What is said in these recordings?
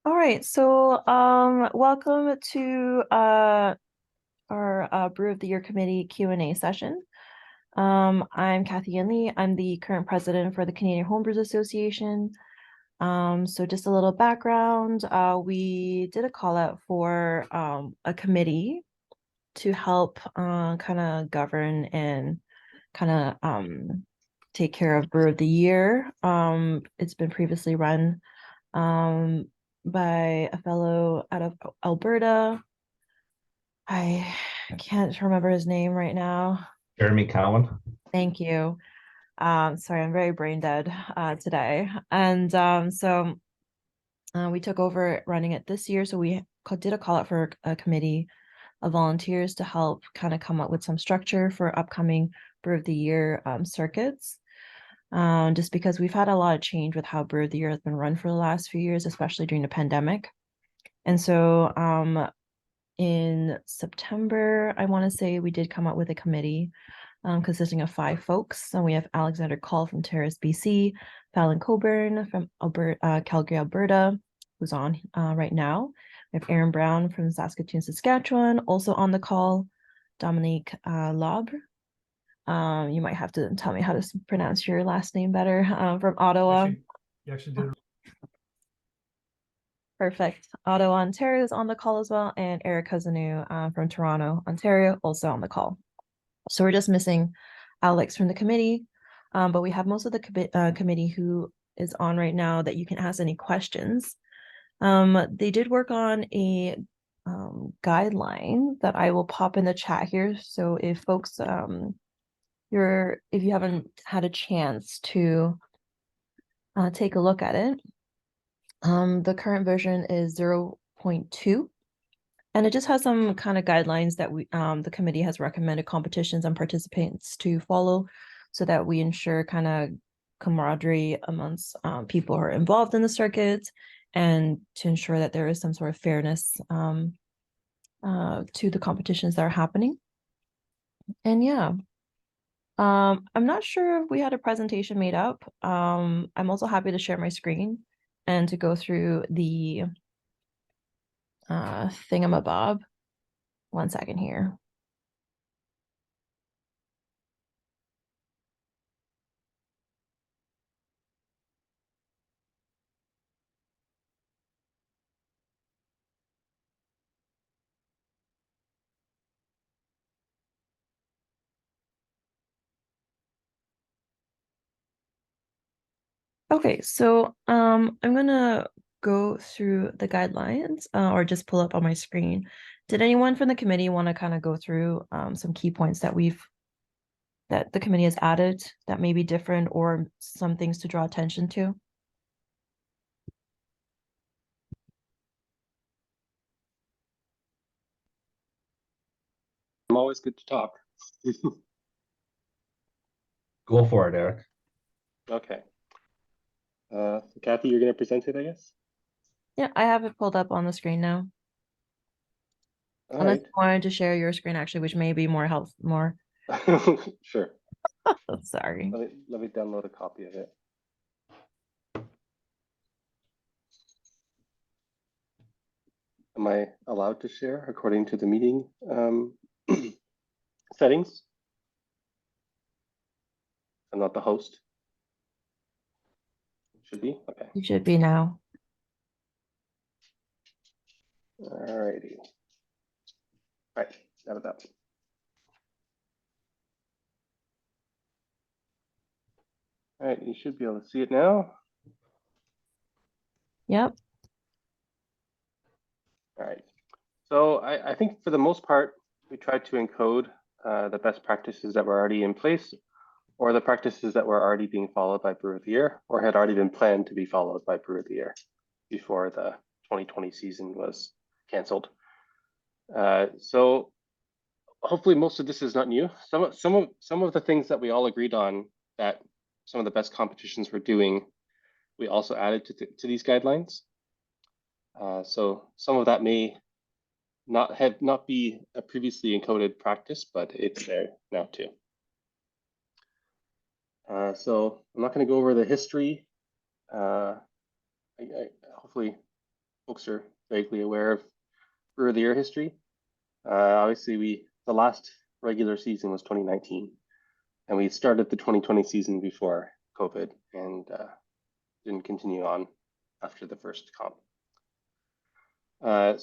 All right, so welcome to our Brew of the Year Committee Q&A session. I'm Kathy Yanley. I'm the current president for the Canadian Homebrewers Association. So just a little background, we did a call out for a committee to help kind of govern and kind of take care of Brew of the Year. It's been previously run um, by a fellow out of Alberta. I can't remember his name right now. Jeremy Cowan. Thank you. Sorry, I'm very brain dead today. And so we took over running it this year. So we did a call out for a committee of volunteers to help kind of come up with some structure for upcoming Brew of the Year circuits. Just because we've had a lot of change with how Brew of the Year has been run for the last few years, especially during the pandemic. And so in September, I want to say we did come up with a committee consisting of 5 folks. So we have Alexander Call from Terrace, BC, Fallon Coburn from Calgary, Alberta, who's on right now. We have Aaron Brown from Saskatoon, Saskatchewan, also on the call. Dominique Labre. You might have to tell me how to pronounce your last name better. From Ottawa. You actually did. Perfect. Ottawa, Ontario is on the call as well, and Eric Cousineau from Toronto, Ontario, also on the call. So we're just missing Alex from the committee, but we have most of the committee who is on right now that you can ask any questions. They did work on a guideline that I will pop in the chat here. So if folks, if you haven't had a chance to take a look at it, the current version is 0.2. And it just has some kind of guidelines that the committee has recommended competitions and participants to follow so that we ensure kind of camaraderie amongst people who are involved in the circuit and to ensure that there is some sort of fairness to the competitions that are happening. And yeah, I'm not sure if we had a presentation made up. I'm also happy to share my screen and to go through the thingamabob. One second here. Okay, so I'm gonna go through the guidelines or just pull up on my screen. Did anyone from the committee want to kind of go through some key points that the committee has added that may be different or some things to draw attention to? I'm always good to talk. Go for it, Eric. Okay. Kathy, you're going to present it, I guess? Yeah, I have it pulled up on the screen now. All Unless right. you wanted to share your screen actually, which may be more helpful. Sure. Oh, sorry. Let me download a copy of it. Am I allowed to share according to the meeting settings? I'm not the host. Should be? Okay. You should be now. All righty. All right. Got it up. All right. You should be able to see it now. Yep. All right. So I think for the most part, we tried to encode the best practices that were already in place or the practices that were already being followed by Brewer of the Year or had already been planned to be followed by Brewer of the Year before the 2020 season was canceled. So hopefully most of this is not new. Some of the things that we all agreed on that some of the best competitions were doing, we also added to these guidelines. So some of that may not be a previously encoded practice, but it's there now too. So I'm not going to go over the history. Hopefully folks are vaguely aware of Brewer of the Year history. Obviously, the last regular season was 2019, and we started the 2020 season before COVID, and didn't continue on after the first comp. There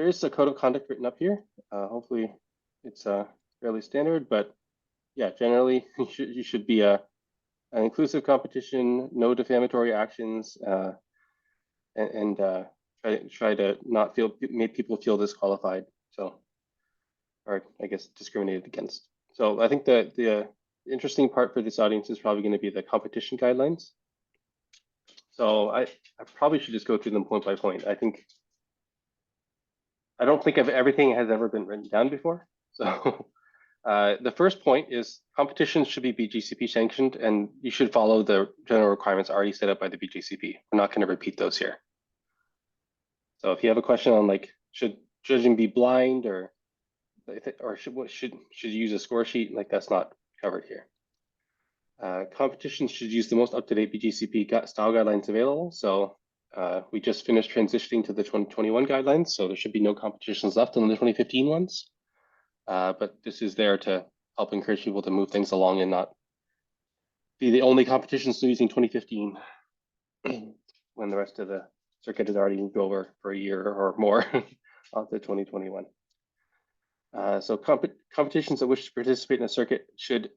is a code of conduct written up here. Hopefully, it's fairly standard, but yeah, generally you should be an inclusive competition, no defamatory actions, and try to not make people feel disqualified. So, or I guess discriminated against. So I think the interesting part for this audience is probably going to be the competition guidelines. So I probably should just go through them point by point. I don't think everything has ever been written down before. So the first point is competitions should be BJCP sanctioned, and you should follow the general requirements already set up by the BJCP. We're not going to repeat those here. So if you have a question on like, should judging be blind or should you use a score sheet, like that's not covered here. Competitions should use the most up-to-date BJCP style guidelines available. So we just finished transitioning to the 2021 guidelines, so there should be no competitions left on the 2015 ones. But this is there to help encourage people to move things along and not be the only competition still using 2015 when the rest of the circuit has already moved over for a year or more onto 2021. So competitions that wish to participate in a circuit should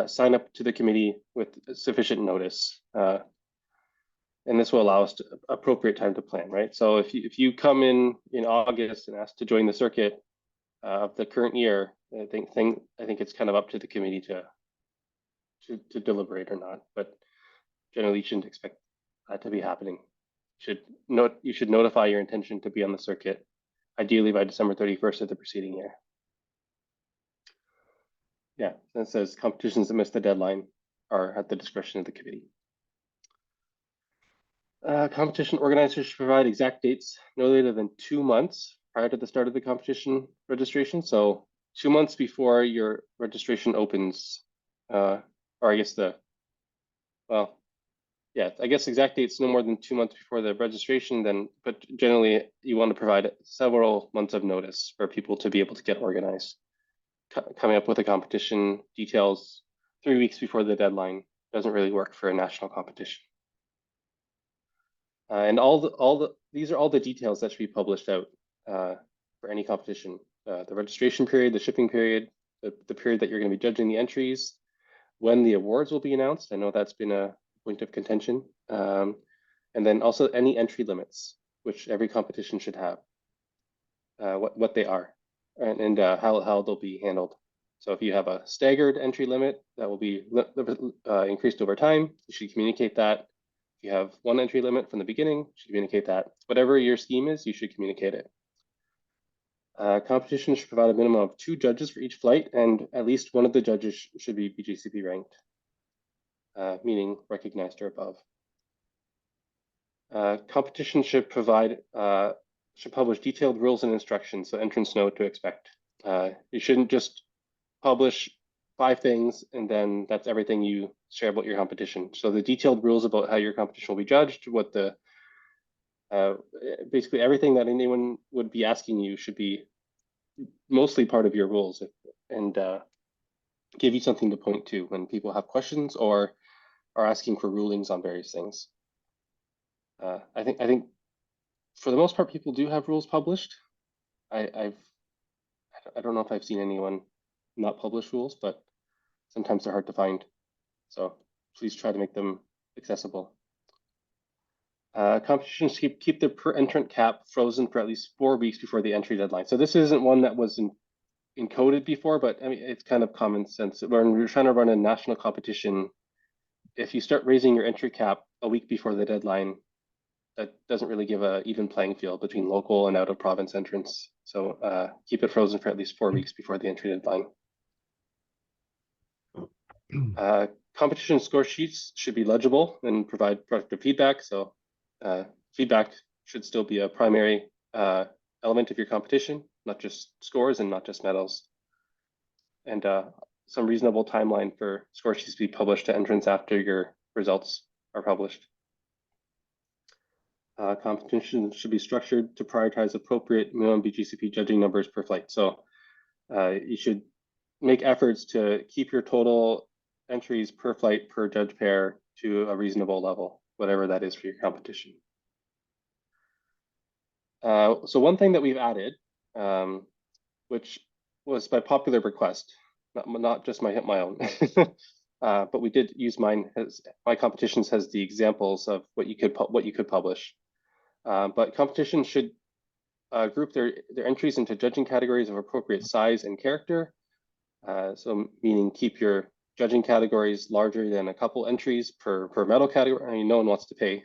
sign up to the committee with sufficient notice. And this will allow us to appropriate time to plan, right? So if you come in August and ask to join the circuit of the current year, I think it's kind of up to the committee to deliberate or not. But generally, you shouldn't expect that to be happening. You should notify your intention to be on the circuit, ideally by December 31st of the preceding year. Yeah, that says competitions that miss the deadline are at the discretion of the committee. Competition organizers should provide exact dates no later than 2 months prior to the start of the competition registration. So 2 months before your registration opens, or I guess I guess exact dates no more than 2 months before the registration, but generally you want to provide several months of notice for people to be able to get organized. Coming up with a competition details 3 weeks before the deadline doesn't really work for a national competition. And these are all the details that should be published out for any competition. The registration period, the shipping period, the period that you're going to be judging the entries, when the awards will be announced. I know that's been a point of contention. And then also any entry limits, which every competition should have, what they are, and how they'll be handled. So if you have a staggered entry limit that will be increased over time, you should communicate that. If you have one entry limit from the beginning, you should communicate that. Whatever your scheme is, you should communicate it. Competition should provide a minimum of 2 judges for each flight, and at least one of the judges should be BJCP ranked, meaning recognized or above. Competition should publish detailed rules and instructions so entrants know what to expect. You shouldn't just publish 5 things and then that's everything you share about your competition. So the detailed rules about how your competition will be judged, what basically everything that anyone would be asking you should be mostly part of your rules, and give you something to point to when people have questions or are asking for rulings on various things. I think for the most part, people do have rules published. I don't know if I've seen anyone not publish rules, but sometimes they're hard to find. So please try to make them accessible. Competitions keep the per entrant cap frozen for at least 4 weeks before the entry deadline. So this isn't one that was encoded before, but I mean, it's kind of common sense. When we're trying to run a national competition, if you start raising your entry cap a week before the deadline, that doesn't really give an even playing field between local and out of province entrants. So keep it frozen for at least 4 weeks before the entry deadline. Competition score sheets should be legible and provide productive feedback. So feedback should still be a primary element of your competition, not just scores and not just medals. And some reasonable timeline for score sheets to be published to entrants after your results are published. Competition should be structured to prioritize appropriate minimum BGCP judging numbers per flight. So you should make efforts to keep your total entries per flight per judge pair to a reasonable level, whatever that is for your competition. So one thing that we've added, which was by popular request, not just my own, but we did use mine. As my competitions has the examples of what you could publish. But competition should group their entries into judging categories of appropriate size and character. So meaning keep your judging categories larger than a couple entries per medal category. I mean, no one wants to pay.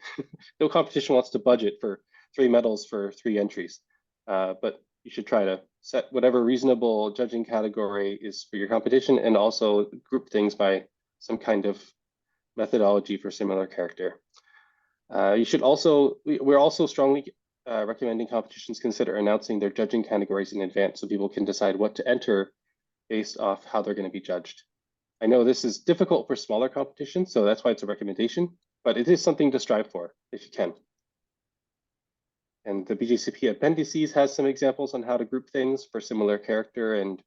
No competition wants to budget for 3 medals for 3 entries. But you should try to set whatever reasonable judging category is for your competition, and also group things by some kind of methodology for similar character. You should also, we're also strongly recommending competitions consider announcing their judging categories in advance so people can decide what to enter based off how they're going to be judged. I know this is difficult for smaller competitions, so that's why it's a recommendation, but it is something to strive for if you can. And the BGCP appendices has some examples on how to group things for similar character and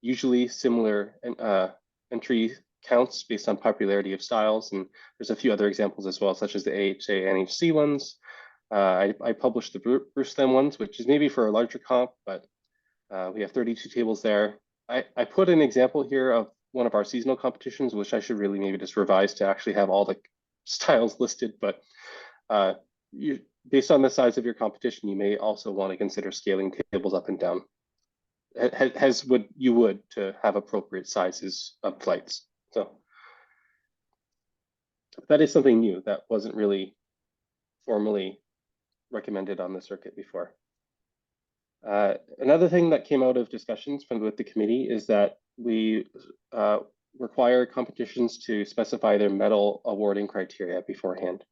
usually similar entry counts based on popularity of styles. And there's a few other examples as well, such as the AHA and NHC ones. I published the Brewer Slam ones, which is maybe for a larger comp, but we have 32 tables there. I put an example here of one of our seasonal competitions, which I should really maybe just revise to actually have all the styles listed. But based on the size of your competition, you may also want to consider scaling tables up and down, as you would to have appropriate sizes of flights. So that is something new that wasn't really formally recommended on the circuit before. Another thing that came out of discussions with the committee is that we require competitions to specify their medal awarding criteria beforehand.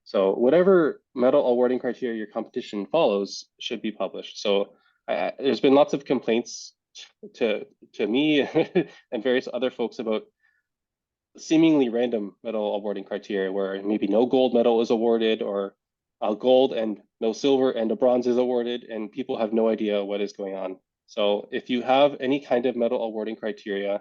So whatever medal awarding criteria your competition follows should be published. So there's been lots of complaints to me and various other folks about seemingly random medal awarding criteria where maybe no gold medal is awarded, or a gold and no silver and a bronze is awarded, and people have no idea what is going on. So if you have any kind of medal awarding criteria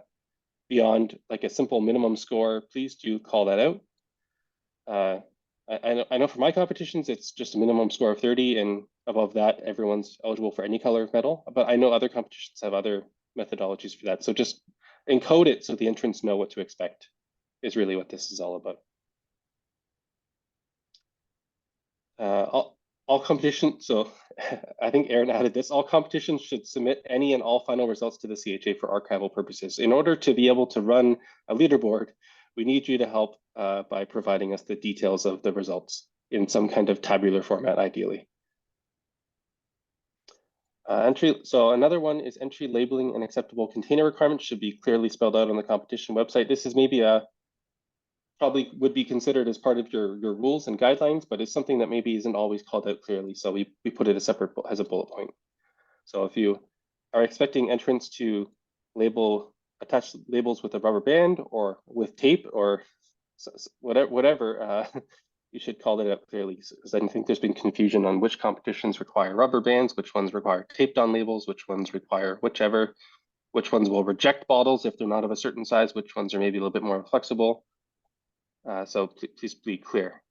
beyond like a simple minimum score, please do call that out. I know for my competitions, it's just a minimum score of 30, and above that, everyone's eligible for any color of medal. But I know other competitions have other methodologies for that. So just encode it so the entrants know what to expect is really what this is all about. All competitions, so I think Aaron added this, all competitions should submit any and all final results to the CHA for archival purposes. In order to be able to run a leaderboard, we need you to help by providing us the details of the results in some kind of tabular format, ideally. So another one is entry labeling and acceptable container requirements should be clearly spelled out on the competition website. This is maybe probably would be considered as part of your rules and guidelines, but it's something that maybe isn't always called out clearly. So we put it as a bullet point. So if you are expecting entrants to attach labels with a rubber band or with tape or whatever, you should call it out clearly, because I think there's been confusion on which competitions require rubber bands, which ones require taped on labels, which ones require which ones will reject bottles if they're not of a certain size, which ones are maybe a little bit more flexible. So please be clear.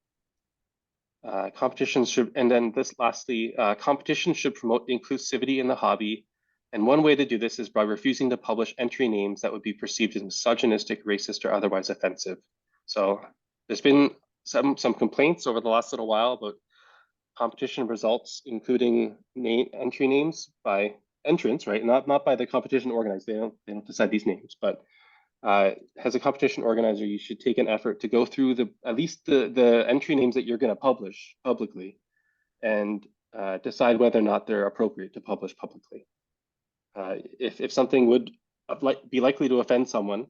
Competitions should, and then this lastly, competitions should promote inclusivity in the hobby. And one way to do this is by refusing to publish entry names that would be perceived as misogynistic, racist, or otherwise offensive. So there's been some complaints over the last little while about competition results, including entry names by entrants, right? Not by the competition organizers. They don't decide these names, but as a competition organizer, you should take an effort to go through at least the entry names that you're going to publish publicly, and decide whether or not they're appropriate to publish publicly. If something would be likely to offend someone,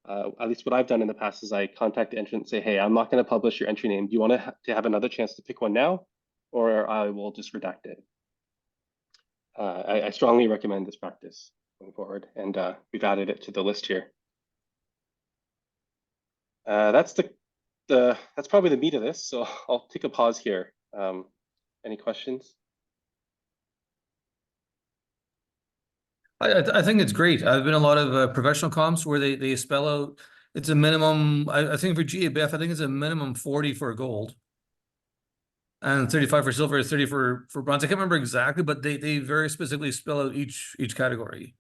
at least what I've done in the past is I contact the entrant and say, hey, I'm not going to publish your entry name. Do you want to have another chance to pick one now, or I will just redact it? I strongly recommend this practice going forward, and we've added it to the list here. That's the that's probably the meat of this. So I'll take a pause here. Any questions? I think it's great. I've been a lot of professional comps where they spell out it's a minimum. I think for GABF, I think it's a minimum 40 for gold, and 35 for silver, 30 for bronze. I can't remember exactly, but they very specifically spell out each category.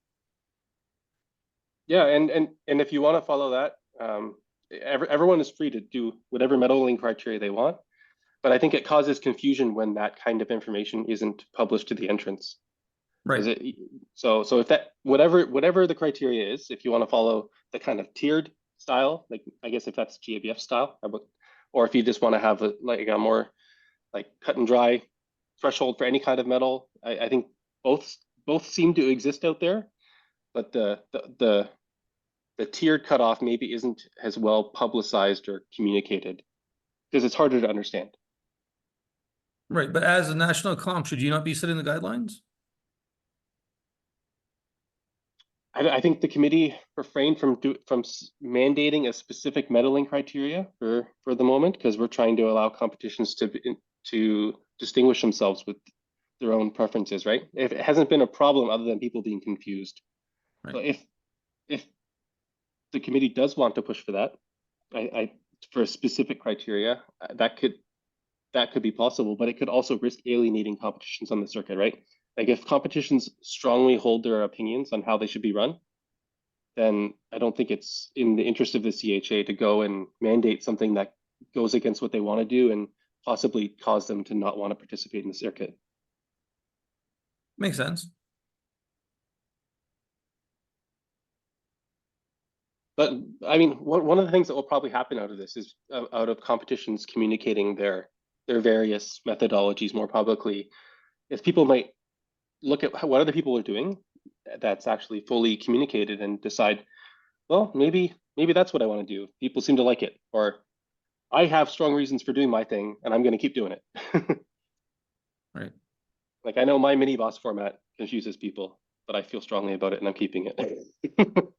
Yeah, and if you want to follow that, everyone is free to do whatever medaling criteria they want. But I think it causes confusion when that kind of information isn't published to the entrance. Right. So if that whatever the criteria is, if you want to follow the kind of tiered style, like I guess if that's GABF style, or if you just want to have a more like cut and dry threshold for any kind of medal, I think both seem to exist out there, but the tiered cutoff maybe isn't as well publicized or communicated because it's harder to understand. Right. But as a national comp, should you not be setting the guidelines? I think the committee refrained from mandating a specific medaling criteria for the moment because we're trying to allow competitions to distinguish themselves with their own preferences, right? If it hasn't been a problem other than people being confused. Right. So if the committee does want to push for that, for a specific criteria, that could be possible, but it could also risk alienating competitions on the circuit, right? Like if competitions strongly hold their opinions on how they should be run, then I don't think it's in the interest of the CHA to go and mandate something that goes against what they want to do and possibly cause them to not want to participate in the circuit. Makes sense. But I mean, one of the things that will probably happen out of this is out of competitions communicating their various methodologies more publicly, is people might look at what other people are doing that's actually fully communicated and decide, well, maybe that's what I want to do. People seem to like it, or I have strong reasons for doing my thing and I'm going to keep doing it. Right. Like I know my mini boss format confuses people, but I feel strongly about it and I'm keeping it.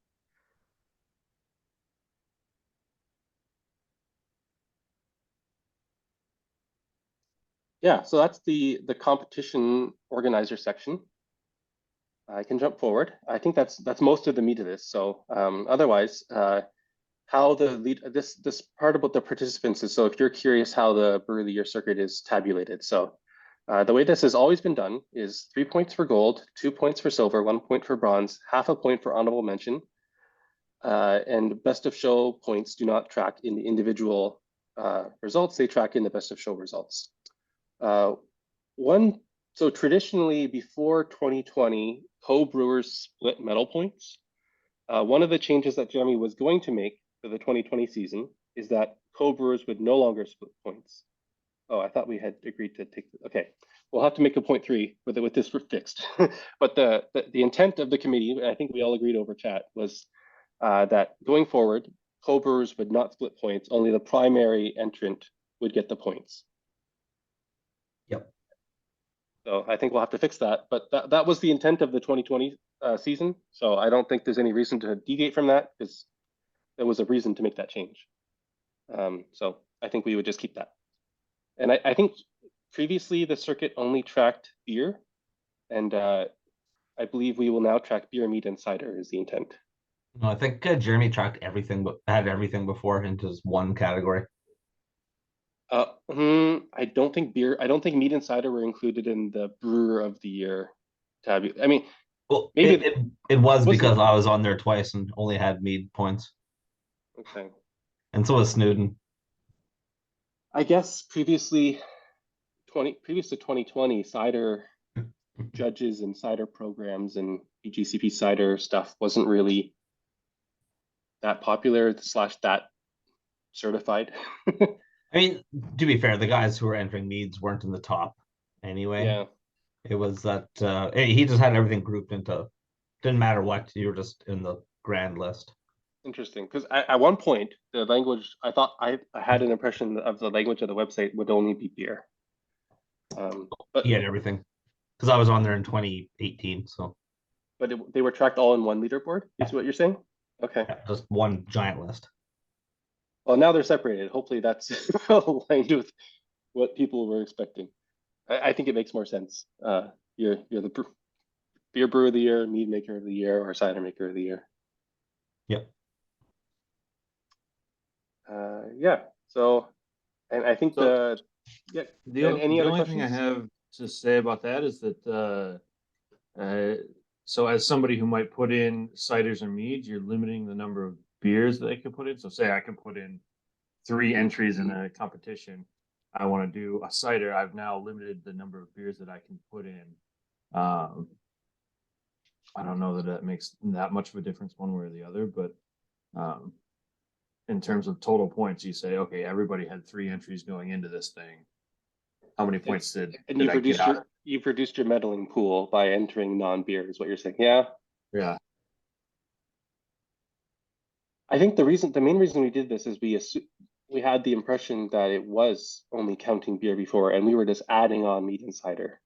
Yeah, so that's the competition organizer section. I can jump forward. I think that's most of the meat of this. So otherwise, how the lead this part about the participants is, so if you're curious how the Brewer of the Year circuit is tabulated. So the way this has always been done is 3 points for gold, 2 points for silver, 1 point for bronze, half a point for honorable mention. And best of show points do not track in the individual results, they track in the best of show results. So traditionally before 2020, co-brewers split medal points. One of the changes that Jeremy was going to make for the 2020 season is that co-brewers would no longer split points. Oh, I thought we had agreed to take, okay. We'll have to make a 0.3 with this fixed. But the intent of the committee, I think we all agreed over chat, was that going forward, co-brewers would not split points, only the primary entrant would get the points. Yep. So I think we'll have to fix that, but that was the intent of the 2020 season. So I don't think there's any reason to deviate from that because there was a reason to make that change. So I think we would just keep that. And I think previously the circuit only tracked beer, and I believe we will now track beer, meat, and cider is the intent. No, I think Jeremy tracked everything, but had everything before into just one category. I don't think meat and cider were included in the Brewer of the Year tab. I mean, Well, maybe it was wasn't because it? I was on there twice and only had mead points, Okay. and so was Snowden. I guess previous to 2020, cider judges and cider programs and BGCP cider stuff wasn't really that popular / that certified. I mean, to be fair, the guys who were entering meads weren't in the top anyway. Yeah, It was that he just had everything grouped into, didn't matter what, you were just in the grand list. interesting. Because at one point, the language, I thought I had an impression of the language of the website would only be beer. But He had everything because I was on there in 2018, so they were tracked all in one leaderboard, is what you're saying? Okay. yeah, just one giant list. Well, now they're separated. Hopefully that's aligned with what people were expecting. I think it makes more sense. You're the beer brewer of the year, mead maker of the year, or cider maker of the year. Yep. Yeah. So, and I think So- yeah. The, And any the other only thing I questions? have to say about that is that, so as somebody who might put in ciders or meads, you're limiting the number of beers that they can put in. So say I can put in 3 entries in a competition. I want to do a cider. I've now limited the number of beers that I can put in. I don't know that that makes that much of a difference one way or the other, but in terms of total points, you say, okay, everybody had 3 entries going into this thing. How many points did you've I get reduced out? you've reduced your meddling pool by entering non-beer is what you're saying. Yeah. Yeah. I think the main reason we did this is we had the impression that it was only counting beer before, and we were just adding on mead and cider.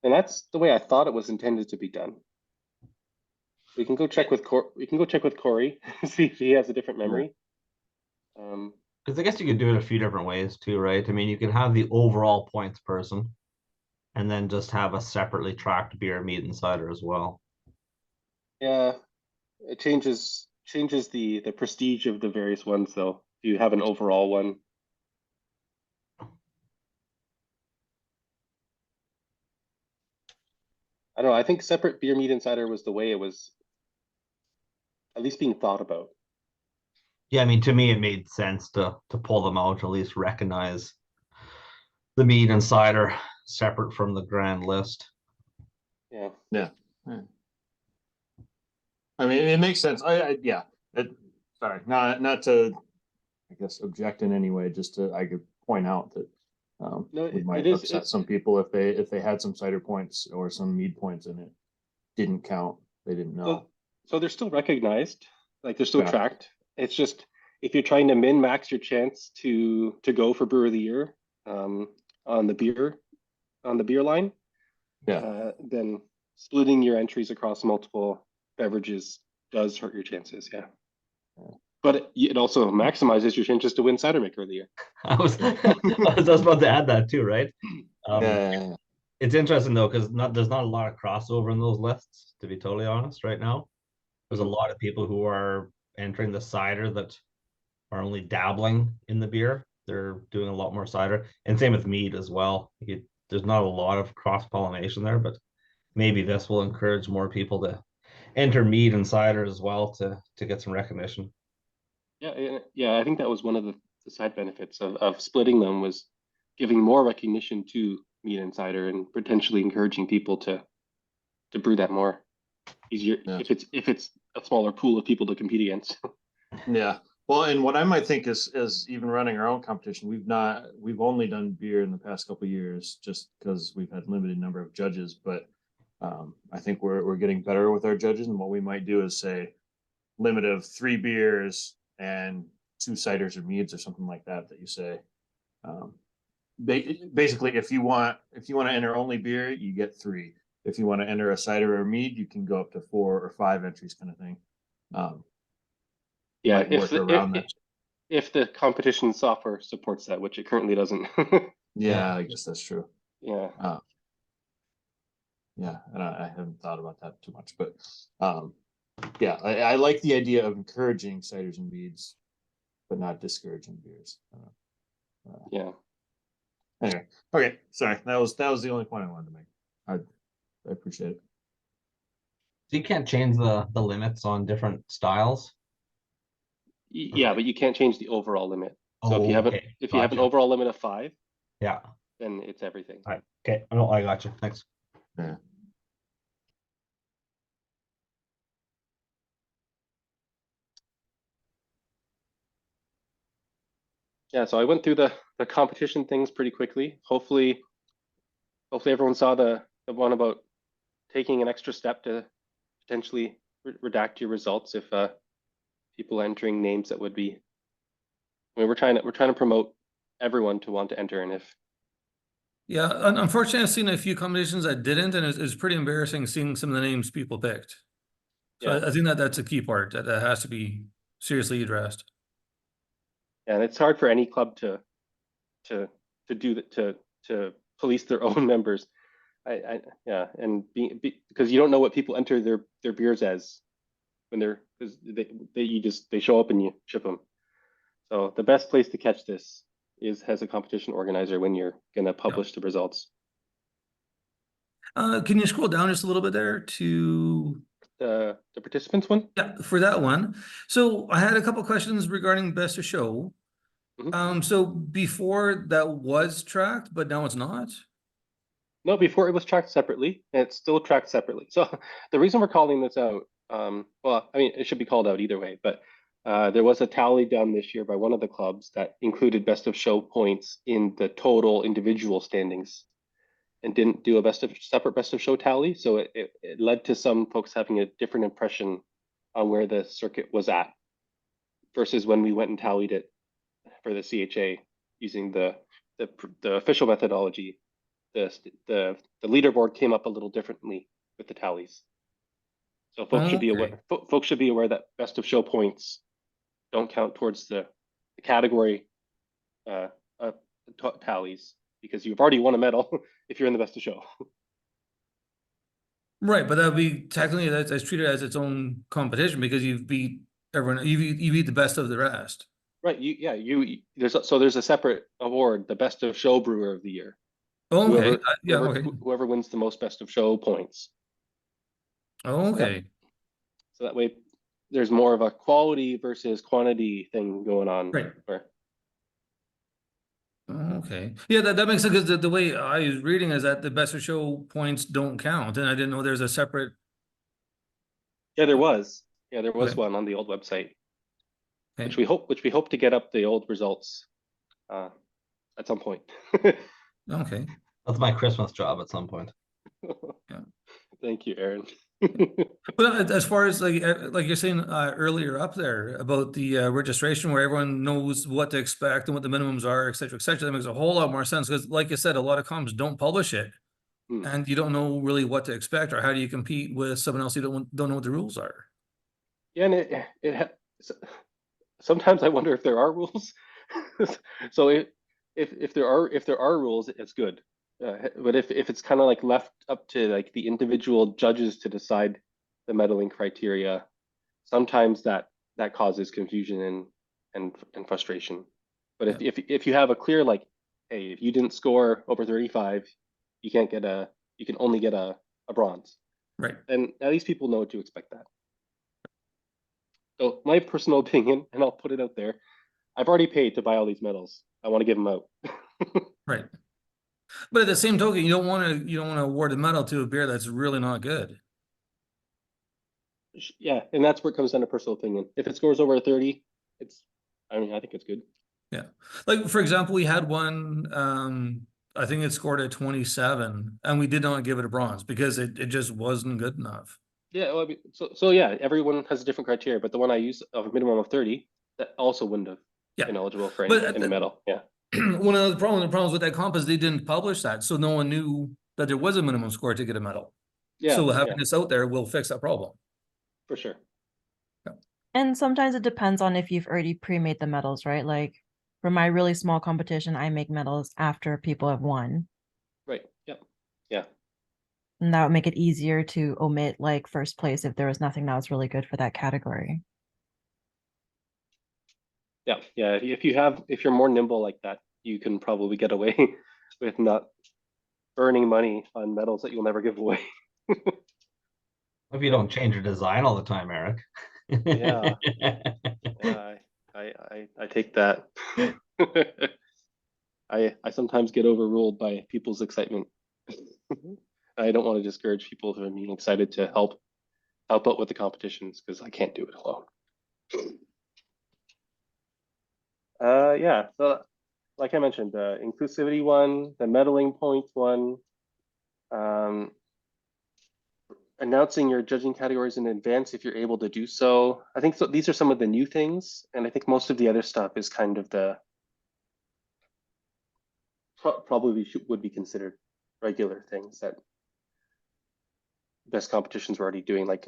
And that's the way I thought it was intended to be done. We can go check with Corey, see if he has a different memory. Because I guess you could do it a few different ways too, right? I mean, you could have the overall points person, and then just have a separately tracked beer, mead, and cider as well. Yeah, it changes the prestige of the various ones though. If you have an overall one. I don't know, I think separate beer, mead, and cider was the way it was at least being thought about. Yeah, I mean, to me, it made sense to pull them out, at least recognize the mead and cider separate from the grand list. Yeah. Yeah. I mean, it makes sense. Yeah. Sorry, not to, I guess, object in any way. Just I could point out that No, it might it is upset some people if they had some cider points or some mead points and it didn't count. They didn't know. so they're still recognized, like they're still Yeah. tracked. It's just if you're trying to min max your chance to go for brewer of the year on the beer line, then splitting your entries across multiple beverages does hurt your chances. Yeah. But it also maximizes your chances to win cider maker of the year. I was about to add that too, right? Yeah. It's interesting though, because there's not a lot of crossover in those lists, to be totally honest, right now. There's a lot of people who are entering the cider that are only dabbling in the beer. They're doing a lot more cider, and same with mead as well. There's not a lot of cross-pollination there, but maybe this will encourage more people to enter mead and cider as well to get some recognition. Yeah. I think that was one of the side benefits of splitting them was giving more recognition to mead and cider and potentially encouraging people to brew that more easier if it's a smaller pool of people to compete against. Yeah. Well, and what I might think is even running our own competition, we've only done beer in the past couple of years just because we've had limited number of judges, but I think we're getting better with our judges, and what we might do is say limit of 3 beers and 2 ciders or meads or something like that you say. Basically, if you want to enter only beer, you get 3. If you want to enter a cider or mead, you can go up to 4 or 5 entries, kind of thing. Yeah, if the competition software supports that, which it currently doesn't. Yeah, I guess that's true. Yeah. Yeah, and I haven't thought about that too much, but yeah, I like the idea of encouraging ciders and meads, but not discouraging beers. Yeah. Anyway, okay, sorry, that was the only point I wanted to make. I appreciate it. So you can't change the limits on different styles. Yeah, but you can't change the overall limit. So if you have an overall limit of 5, yeah, then it's everything. All right. Okay. No, I got you. Thanks. Yeah. Yeah, so I went through the competition things pretty quickly. Hopefully everyone saw the one about taking an extra step to potentially redact your results if people entering names that would be. I mean, we're trying to promote everyone to want to enter, and if. Yeah, unfortunately, I've seen a few competitions that didn't, and it's pretty embarrassing seeing some of the names people picked. So Yeah. I think that's a key part that has to be seriously addressed. And it's hard for any club to do that, to police their own members. Yeah, and because you don't know what people enter their beers as when because they show up and you ship them. So the best place to catch this is as a competition organizer when you're gonna publish the results. Can you scroll down just a little bit there to The participants one? yeah, for that one? So I had a couple questions regarding best of show. Mhm. So before that was tracked, but now it's not. No, before it was tracked separately, and it's still tracked separately. So the reason we're calling this out, well, I mean, it should be called out either way, but there was a tally done this year by one of the clubs that included best of show points in the total individual standings and didn't do a separate best of show tally. So it led to some folks having a different impression on where the circuit was at versus when we went and tallied it for the CHA using the official methodology. The leaderboard came up a little differently with the tallies. So folks should be aware. Folks should be aware that best of show points don't count towards the category tallies because you've already won a medal if you're in the best of show. Right, but that would be technically that's treated as its own competition because you've beat everyone. You beat the best of the rest. Right. There's a separate award, the best of show brewer of the year. Oh, okay. Yeah. Okay. Whoever wins the most best of show points. Oh, okay. So that way there's more of a quality versus quantity thing going on. Right. Where, Okay. Yeah, that makes sense because the way I was reading is that the best of show points don't count, and I didn't know there's a separate. yeah, there was. Yeah, there was Okay. one on the old website, Okay. which we hope to get up the old results at some point. Okay. That's my Christmas job at some point. Yeah. Thank you, Aaron. But as far as like you're saying earlier up there about the registration where everyone knows what to expect and what the minimums are, et cetera, that makes a whole lot more sense because like you said, a lot of comps don't publish it. And you don't know really what to expect or how do you compete with someone else you don't know what the rules are. Yeah, and sometimes I wonder if there are rules. So if there are rules, it's good. But if it's kind of like left up to like the individual judges to decide the medaling criteria, sometimes that causes confusion and frustration. But if you have a clear like, hey, if you didn't score over 35, you can only get a bronze. Right. And at least people know to expect that. So my personal opinion, and I'll put it out there, I've already paid to buy all these medals. I want to give them out. Right. But at the same token, you don't want to award a medal to a beer that's really not good. Yeah, and that's where it comes down to personal opinion. If it scores over a 30, I think it's good. Yeah. Like for example, we had one I think it scored at 27 and we did not give it a bronze because it just wasn't good enough. Yeah, well, I mean, so yeah, everyone has a different criteria, but the one I used of a minimum of 30, that also wouldn't have been eligible for any medal. Yeah. One of the problems with that comp is they didn't publish that, so no one knew that there was a minimum score to get a medal. Yeah. So having this out there will fix that problem. For sure. Yeah. And sometimes it depends on if you've already pre-made the medals, right? Like for my really small competition, I make medals after people have won. Right. Yep. Yeah. And that would make it easier to omit like first place if there was nothing that was really good for that category. Yeah. Yeah. If you're more nimble like that, you can probably get away with not burning money on medals that you'll never give away. If you don't change your design all the time, Eric. Yeah. Yeah, I take that. I sometimes get overruled by people's excitement. I don't want to discourage people from being excited to help out with the competitions because I can't do it alone. Yeah, so like I mentioned, the inclusivity one, the medaling points one, announcing your judging categories in advance if you're able to do so. I think these are some of the new things, and I think most of the other stuff is kind of the probably would be considered regular things that best competitions were already doing, like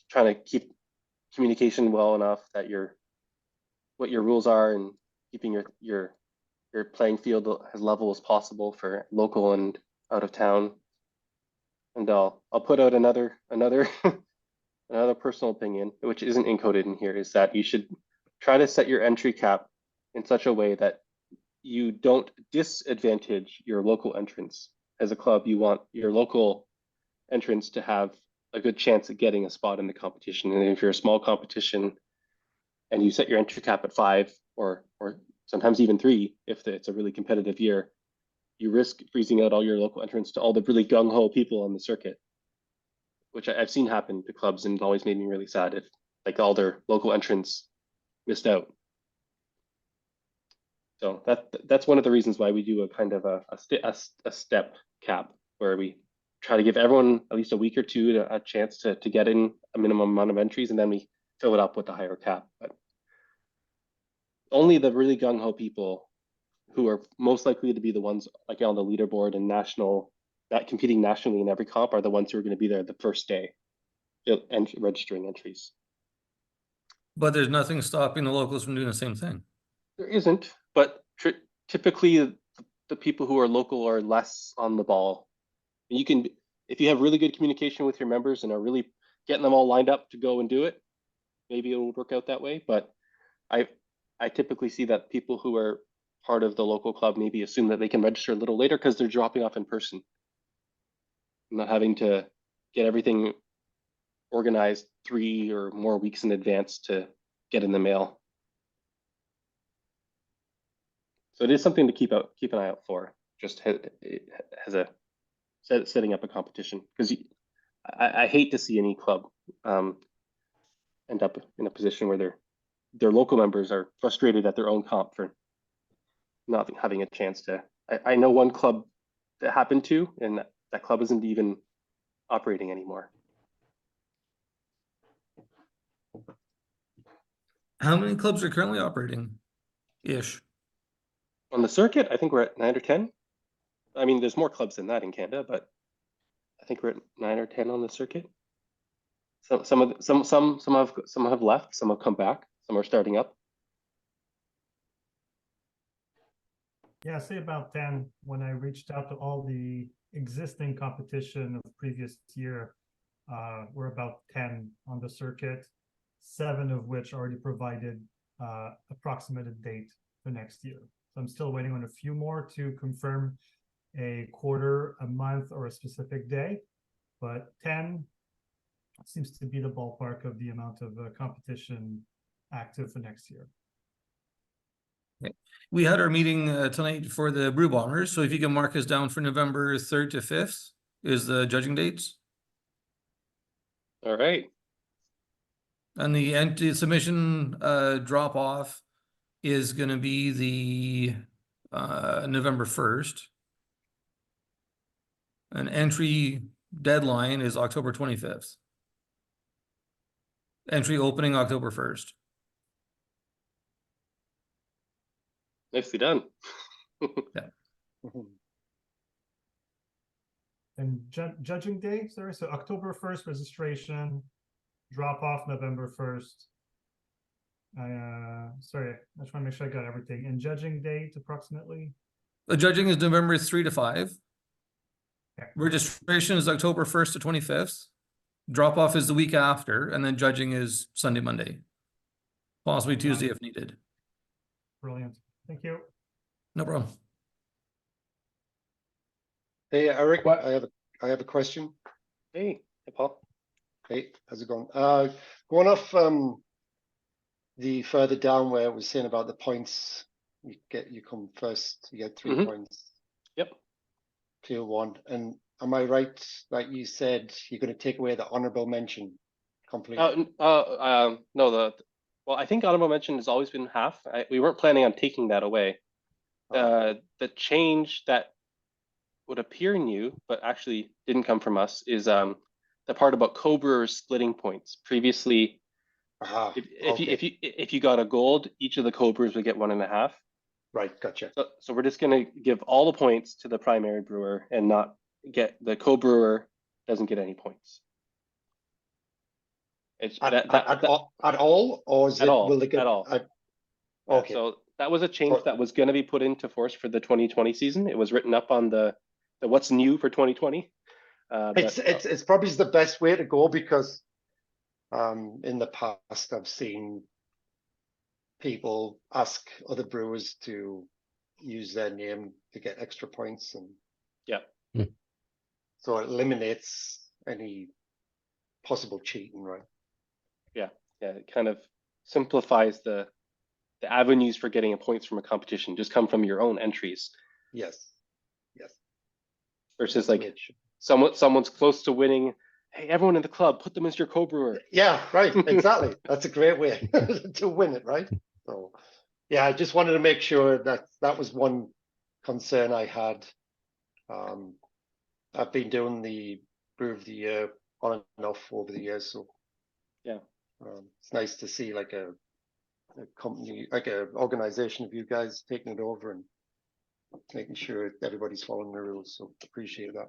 trying to keep communication well enough that what your rules are and keeping your playing field as level as possible for local and out of town. And I'll put out another another personal opinion, which isn't encoded in here, is that you should try to set your entry cap in such a way that you don't disadvantage your local entrants. As a club, you want your local entrants to have a good chance at getting a spot in the competition. And if you're a small competition and you set your entry cap at 5 or sometimes even 3, if it's a really competitive year, you risk freezing out all your local entrants to all the really gung-ho people on the circuit, which I've seen happen to clubs, and it always made me really sad if like all their local entrants missed out. So that's one of the reasons why we do a kind of a step cap, where we try to give everyone at least a week or two a chance to get in a minimum amount of entries, and then we fill it up with a higher cap. But only the really gung-ho people who are most likely to be the ones like on the leaderboard and competing nationally in every comp are the ones who are going to be there the first day and registering entries. But there's nothing stopping the locals from doing the same thing. There isn't, but typically the people who are local are less on the ball. You can, if you have really good communication with your members and are really getting them all lined up to go and do it, maybe it will work out that way. But I typically see that people who are part of the local club maybe assume that they can register a little later because they're dropping off in person, not having to get everything organized 3 or more weeks in advance to get in the mail. So it is something to keep an eye out for. Just as a setting up a competition, because I hate to see any club end up in a position where their local members are frustrated at their own comp for not having a chance to. I know one club that happened to, and that club isn't even operating anymore. How many clubs are currently operating? Ish. On the circuit, I think we're at 9 or 10. I mean, there's more clubs than that in Canada, but I think we're at 9 or 10 on the circuit. So some have left, some have come back, some are starting up. Yeah, say about 10. When I reached out to all the existing competition of previous year, we're about 10 on the circuit, 7 of which already provided approximated date for next year. So I'm still waiting on a few more to confirm a quarter, a month, or a specific day, but 10 seems to be the ballpark of the amount of competition active for next year. We had our meeting tonight for the Brew Bombers, so if you can mark us down for November 3rd to 5th is the judging dates. All right. And the entry submission drop off is going to be the November 1st. An entry deadline is October 25th. Entry opening October 1st. Nicely done. And judging day, sorry, so October 1st registration, drop off November 1st. Sorry, I just want to make sure I got everything. And judging date approximately? The judging is November 3 to 5. Okay. Registration is October 1st to 25th. Drop off is the week after, and then judging is Sunday, Monday. Possibly Tuesday if needed. Brilliant. Thank you. No problem. Hey, Eric, I have a question. Hey, Paul. Hey, how's it going? Going off the further down where it was saying about the points, you come first, you get 3 points. Yep. Clear 1. And am I right, like you said, you're going to take away the honorable mention completely? No, well, I think honorable mention has always been half. We weren't planning on taking that away. The change that would appear new, but actually didn't come from us, is the part about co-brewers splitting points. Previously, if you got a gold, each of the co-brewers would get 1.5. Right, gotcha. So we're just going to give all the points to the primary brewer and not get the co-brewer doesn't get any points. It's at all, or is at it? all, Will they get at all? okay. So that was a change that was going to be put into force for the 2020 season. It was written up on the what's new for 2020. It's probably the best way to go because in the past I've seen people ask other brewers to use their name to get extra points, and yeah, so it eliminates any possible cheating, right? yeah, it kind of simplifies the avenues for getting points from a competition. Just come from your own entries. Yes. Versus like someone's close to winning. Hey, everyone in the club, put them as your co-brewer. Yeah, right. Exactly. That's a great way to win it, right? So, yeah, I just wanted to make sure that was one concern I had. I've been doing the Brew of the Year on and off over the years, so yeah, it's nice to see like a company, like a organization of you guys taking it over and making sure everybody's following the rules. So appreciate that.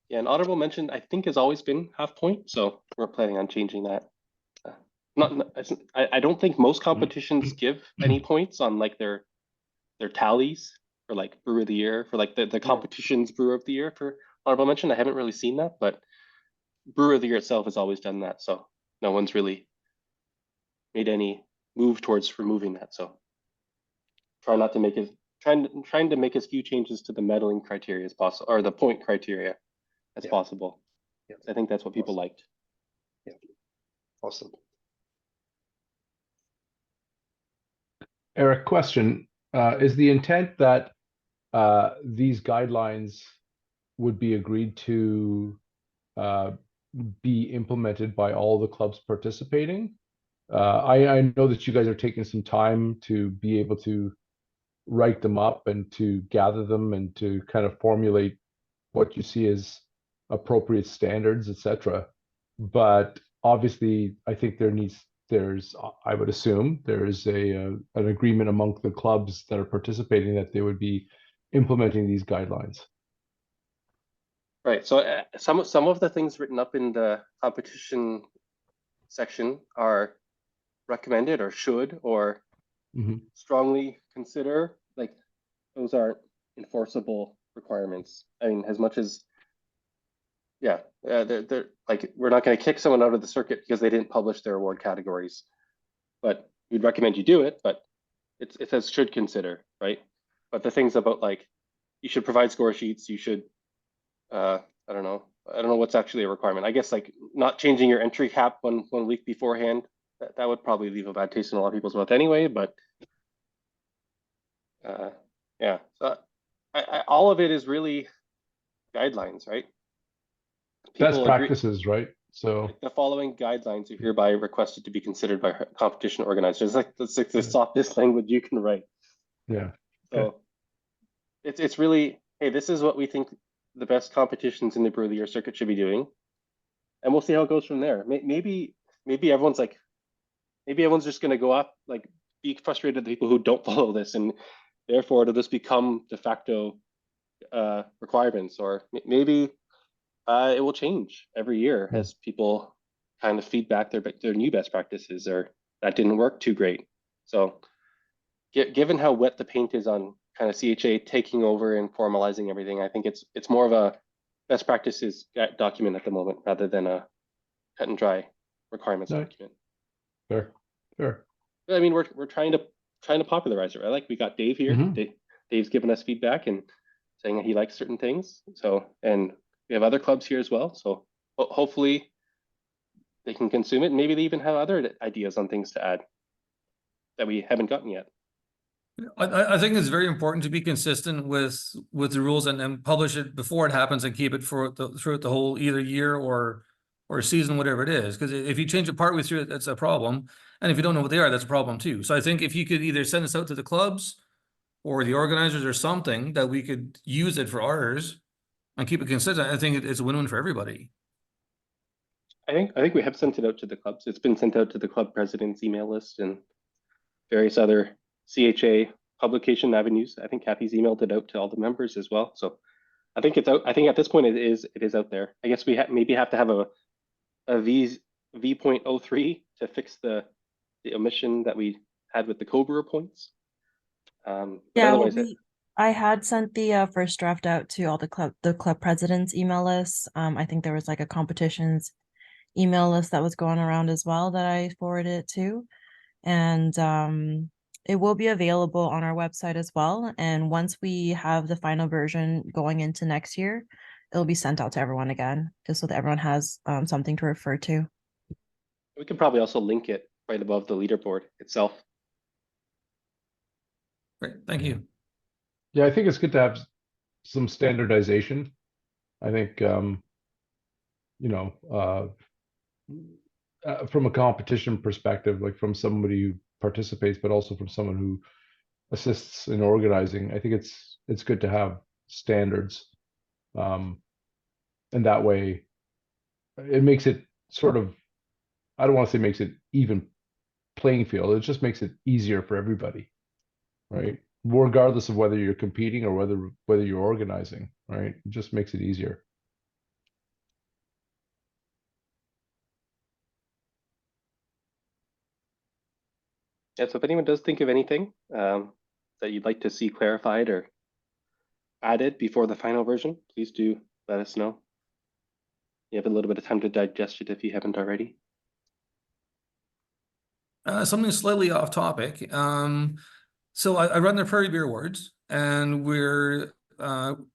Yeah, an honorable mention I think has always been half point, so we're planning on changing that. I don't think most competitions give any points on like their tallies for like Brewer of the Year, for like the competition's Brewer of the Year for honorable mention. I haven't really seen that, but Brewer of the Year itself has always done that, so no one's really made any move towards removing that. So trying to make as few changes to the medalling criteria as possible, or the point criteria as possible. Yeah. I think that's what people liked. Yeah. Awesome. Eric, question. Is the intent that these guidelines would be agreed to be implemented by all the clubs participating? I know that you guys are taking some time to be able to write them up and to gather them and to kind of formulate what you see as appropriate standards, etc. But obviously, I think I would assume there is an agreement among the clubs that are participating that they would be implementing these guidelines. Right. So some of the things written up in the competition section are recommended or should or strongly consider. Like those aren't enforceable requirements. I mean, as much as they're like, we're not going to kick someone out of the circuit because they didn't publish their award categories, but we'd recommend you do it. But it says should consider, right? But the things about like you should provide score sheets, you should I don't know what's actually a requirement. I guess like not changing your entry cap one week beforehand, that would probably leave a bad taste in a lot of people's mouth anyway. But yeah, so all of it is really guidelines, right? Best practices, right? So the following guidelines are hereby requested to be considered by competition organizers. That's like the softest language you can write. Yeah. So it's really, hey, this is what we think the best competitions in the Brew of the Year circuit should be doing, and we'll see how it goes from there. Maybe everyone's like, maybe everyone's just going to go up, like be frustrated at the people who don't follow this, and therefore it'll just become de facto requirements, or maybe it will change every year as people kind of feedback their new best practices, or that didn't work too great. So given how wet the paint is on kind of CHA taking over and formalizing everything, I think it's more of a best practices document at the moment rather than a cut and dry requirements document. Fair. I mean, we're trying to popularize it, right? Like we got Dave here. Dave's given us feedback and saying that he likes certain things. So, and we have other clubs here as well. So hopefully they can consume it. And maybe they even have other ideas on things to add that we haven't gotten yet. I think it's very important to be consistent with the rules and publish it before it happens and keep it throughout the whole either year or season, whatever it is. Because if you change it partway through, that's a problem. And if you don't know what they are, that's a problem too. So I think if you could either send us out to the clubs or the organizers or something that we could use it for ours and keep it consistent, I think it's a win-win for everybody. I think we have sent it out to the clubs. It's been sent out to the club president's email list and various other CHA publication avenues. I think Kathy's emailed it out to all the members as well. So I think it's out. I think at this point it is out there. I guess we maybe have to have a V.03 to fix the omission that we had with the co-brewer points. But Yeah, well, otherwise, I had sent the first draft out to all the club presidents' email lists. I think there was like a competitions email list that was going around as well that I forwarded it to. And it will be available on our website as well. And once we have the final version going into next year, it'll be sent out to everyone again, just so that everyone has something to refer to. we could probably also link it right above the leaderboard itself. Great, thank you. Yeah, I think it's good to have some standardization. I think, you know, from a competition perspective, like from somebody who participates, but also from someone who assists in organizing, I think it's good to have standards. And that way it makes it sort of, I don't want to say makes it even playing field, it just makes it easier for everybody, right? Regardless of whether you're competing or whether you're organizing, right? It just makes it easier. Yeah, so if anyone does think of anything that you'd like to see clarified or added before the final version, please do let us know. You have a little bit of time to digest it if you haven't already. Something slightly off topic. So I run the Prairie Beer Awards, and we're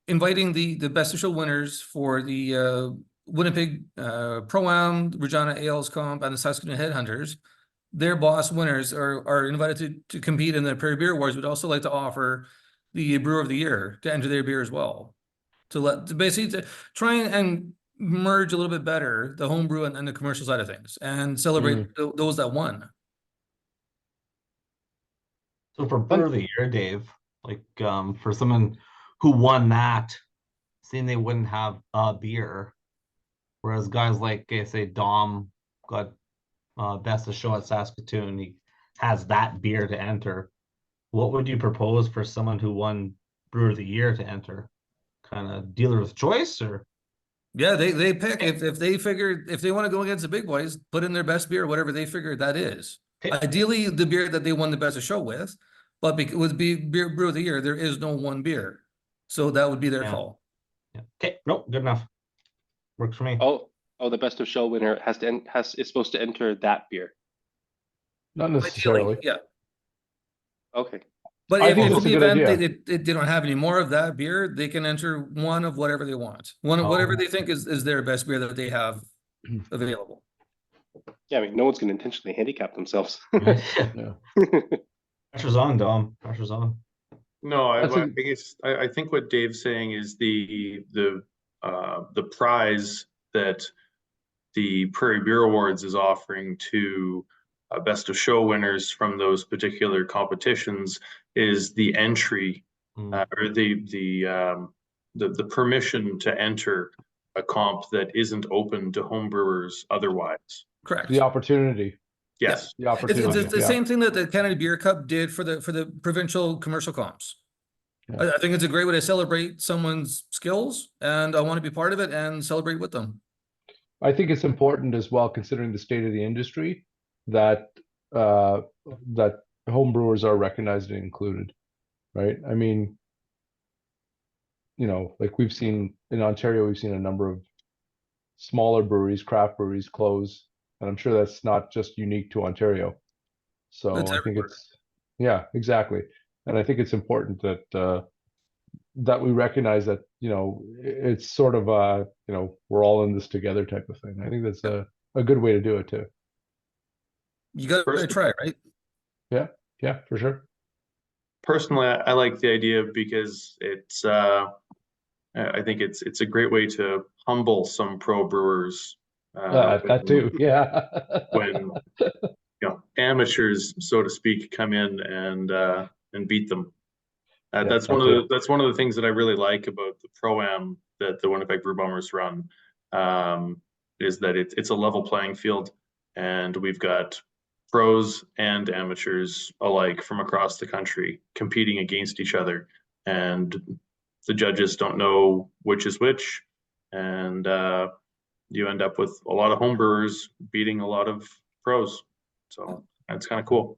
inviting the best of show winners for the Winnipeg Pro-Am, Regina Ales Comp, and the Saskatoon Headhunters. Their boss winners are invited to compete in the Prairie Beer Awards. We'd also like to offer the Brewer of the Year to enter their beer as well, to basically try and merge a little bit better the homebrew and the commercial side of things, and celebrate those that won. So for Brewer of the Year, Dave, like for someone who won that, seeing they wouldn't have a beer, whereas guys like say Dom got best of show at Saskatoon, he has that beer to enter. What would you propose for someone who won Brewer of the Year to enter? Kind of dealer's choice, or Yeah, they pick if they want to go against the big boys, put in their best beer, whatever they figure that is. Okay. Ideally, the beer that they won the best of show with, but with beer Brew of the Year, there is no one beer, so that would be their call. Yeah. Okay, nope, good enough. Works for me. Oh, the best of show winner is supposed to enter that beer. Not necessarily. Ideally, yeah. Okay. But I if think in that's a the good event idea. they don't have any more of that beer, they can enter one of whatever they want. Whatever they think is their best beer that they have available. Yeah, I mean, no one's going to intentionally handicap themselves. Yeah. Pressure's on, Dom. Pressure's on. No, That's I guess I think what Dave's saying is the prize that the Prairie Beer Awards is offering to best of show winners from those particular competitions is the entry or the permission to enter a comp that isn't open to homebrewers otherwise. Correct. The opportunity. Yes. The opportunity. It's the same thing that the Canada Beer Cup did for the provincial commercial comps. Yeah. I think it's a great way to celebrate someone's skills, and I want to be part of it and celebrate with them. I think it's important as well, considering the state of the industry, that that homebrewers are recognized and included, right? I mean, you know, like we've seen in Ontario, we've seen a number of smaller breweries, craft breweries close, and I'm sure that's not just unique to Ontario. So It's I think everywhere. yeah, exactly. And I think it's important that that we recognize that, you know, it's sort of you know, we're all in this together type of thing. I think that's a good way to do it too. You got to try, right? Yeah, for sure. Personally, I like the idea because it's I think it's a great way to humble some pro brewers. That too, yeah. When amateurs, so to speak, come in and beat them. That's one of the things that I really like about the Pro-Am that the Winnipeg Brew Bombers run, is that it's a level playing field, and we've got pros and amateurs alike from across the country competing against each other, and the judges don't know which is which, and you end up with a lot of homebrewers beating a lot of pros. So that's kind of cool.